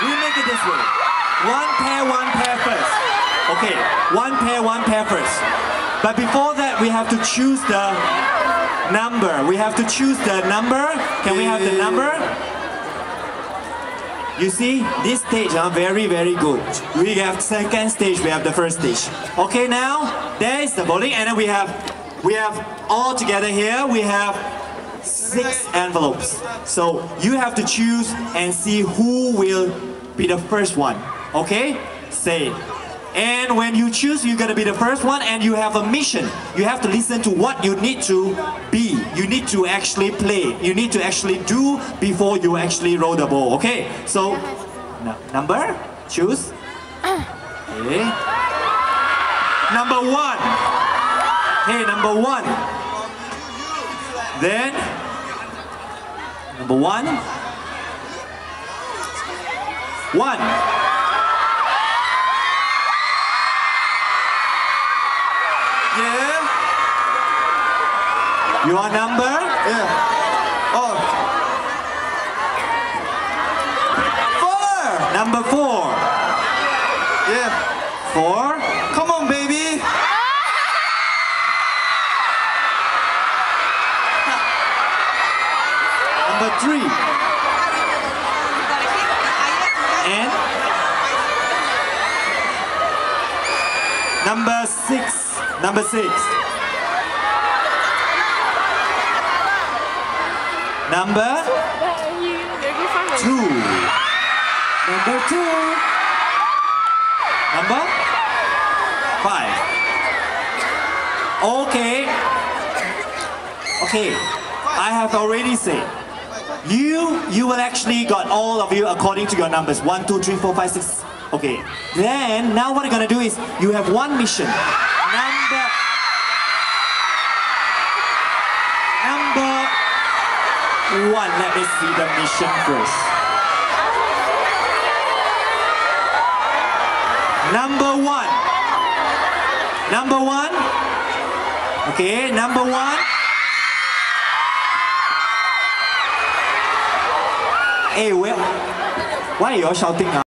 We make it this way. One pair first. Okay, one pair first. But before that, we have to choose the number. We have to choose the number. Can we have the number? You see, this stage are very good. We have second stage, we have the first stage. Okay, now, there is the voting, and then we have all together here, we have 6 envelopes. So you have to choose and see who will be the first one. Okay? Say it. And when you choose, you're gonna be the first one, and you have a mission. You have to listen to what you need to be. You need to actually play. You need to actually do before you actually roll the ball. Okay? So, number, choose. Okay. Number 1. Hey, number 1. Then, number 1. 1. Yeah. Your number? Yeah. Oh. 4. Number 4. Yeah. 4. Come on, baby. Number 3. And number 6. Number 6. Number 2. Number 2. Number 5. Okay. Okay. I have already said. You will actually got all of you according to your numbers. 1, 2, 3, 4, 5, 6. Okay. Then now what I'm gonna do is you have one mission. Number 1. Let me see the mission first. Number 1. Number 1. Okay, number 1. Hey, why are you all shouting now?